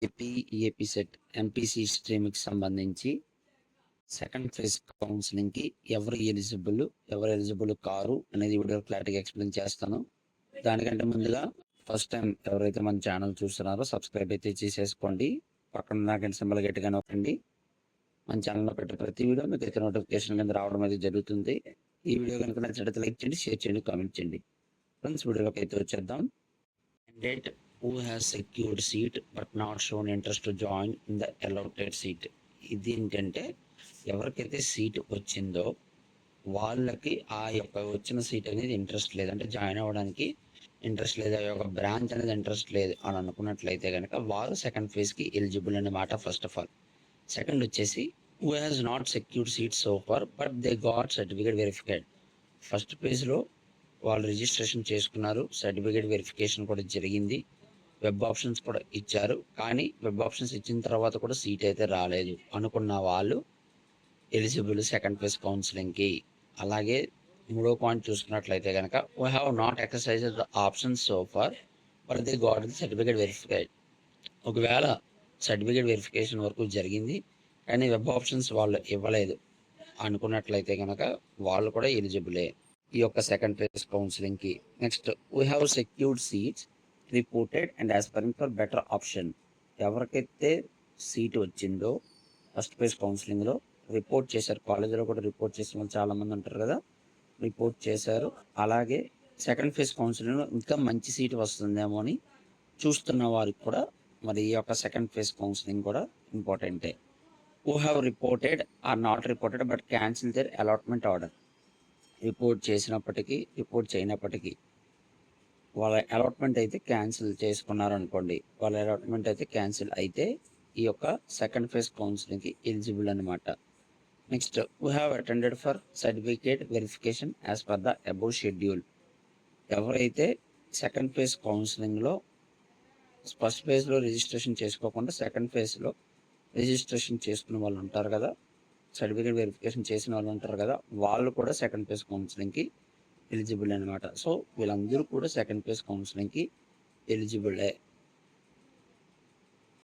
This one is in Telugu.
ఏపీ, ఏపీ సెట్, ఎంపీసీ స్ట్రీమ్‌కి సంబంధించి సెకండ్ ఫేజ్ కౌన్సెలింగ్‌కి ఎవరు ఎలిజిబుల్ కారు అనేది వీడియోలో క్లారిటీగా ఎక్స్‌ప్లెయిన్ చేస్తాను. దానికంటే ముందుగా ఫస్ట్ టైం ఎవరైతే మన ఛానల్ చూస్తున్నారో సబ్స్క్రైబ్ అయితే చేసేసుకోండి. పక్కన గంట సింబల్ గట్టిగా నొక్కండి. మన ఛానల్‌లో పెట్టే ప్రతి వీడియో మీకు అయితే నోటిఫికేషన్ కింద రావడం అయితే జరుగుతుంది. ఈ వీడియో కనుక నచ్చినట్లయితే లైక్ చేయండి, షేర్ చేయండి, కామెంట్ చేయండి. ఫ్రెండ్స్, వీడియోలోకి అయితే వచ్చేద్దాం. Candidate who has secured seat but not shown interest to join in the allotted seat. ఇది ఏంటంటే ఎవరికైతే సీట్ వచ్చిందో వాళ్ళకి ఆ యొక్క వచ్చిన సీట్ అనేది ఇంట్రెస్ట్ లేదు, అంటే జాయిన్ అవ్వడానికి ఇంట్రెస్ట్ లేదు, ఆ యొక్క బ్రాంచ్ అనేది ఇంట్రెస్ట్ లేదు అని అనుకున్నట్లయితే కనుక వారు సెకండ్ ఫేజ్కి ఎలిజిబుల్ అన్నమాట. ఫస్ట్ ఆఫ్ ఆల్ సెకండ్ వచ్చేసి who has not secured seat so far but they got certificate verified. First పేజ్లో వాళ్ళు రిజిస్ట్రేషన్ చేసుకున్నారు, సర్టిఫికేట్ వెరిఫికేషన్ కూడా జరిగింది, వెబ్ ఆప్షన్స్ కూడా ఇచ్చారు. కానీ వెబ్ ఆప్షన్స్ ఇచ్చిన తర్వాత కూడా సీట్ అయితే రాలేదు అనుకున్న వాళ్ళు ఎలిజిబుల్ సెకండ్ ఫేజ్ కౌన్సిలింగ్కి. అలాగే మూడో పాయింట్ చూసుకున్నట్లయితే కనుక we have not exercise the options so far but they got the certificate verified. ఒకవేళ సర్టిఫికేట్ వెరిఫికేషన్ వరకు జరిగింది కానీ వెబ్ ఆప్షన్స్ వాళ్ళు ఇవ్వలేదు అనుకున్నట్లయితే కనుక వాళ్ళు కూడా ఎలిజిబులే ఈ యొక్క సెకండ్ ఫేజ్ కౌన్సిలింగ్కి. Next we have secured seats reported and aspiring for better option. ఎవరికైతే సీట్ వచ్చిందో ఫస్ట్ ఫేజ్ కౌన్సిలింగ్లో రిపోర్ట్ చేశారు, కాలేజీలో కూడా రిపోర్ట్ చేసిన వాళ్ళు చాలామంది ఉంటారు కదా, రిపోర్ట్ చేశారు. అలాగే సెకండ్ ఫేజ్ కౌన్సిలింగ్లో ఇంకా మంచి సీట్ వస్తుందేమో అని చూస్తున్న వారికి కూడా మరి ఈ యొక్క సెకండ్ ఫేజ్ కౌన్సిలింగ్ కూడా ఇంపార్టెంటే. Who have reported or not reported but cancel their allotment order. Report చేసినప్పటికీ రిపోర్ట్ చేయనప్పటికీ వాళ్ళ అలాట్మెంట్ అయితే క్యాన్సిల్ చేసుకున్నారు అనుకోండి, వాళ్ళ అలాట్మెంట్ అయితే క్యాన్సిల్ అయితే ఈ యొక్క సెకండ్ ఫేజ్ కౌన్సిలింగ్కి ఎలిజిబుల్ అనమాట. Next we have attended for certificate verification as per the above schedule. ఎవరైతే సెకండ్ ఫేజ్ కౌన్సిలింగ్లో ఫస్ట్ ఫేజ్లో రిజిస్ట్రేషన్ చేసుకోకుండా సెకండ్ ఫేజ్లో రిజిస్ట్రేషన్ చేసుకున్న వాళ్ళు ఉంటారు కదా, సర్టిఫికేట్ వెరిఫికేషన్ చేసిన వాళ్ళు ఉంటారు కదా, వాళ్ళు కూడా సెకండ్ ఫేజ్ కౌన్సిలింగ్కి ఎలిజిబుల్ అనమాట. సో వీళ్ళందరూ కూడా సెకండ్ ఫేజ్ కౌన్సిలింగ్కి ఎలిజిబులే.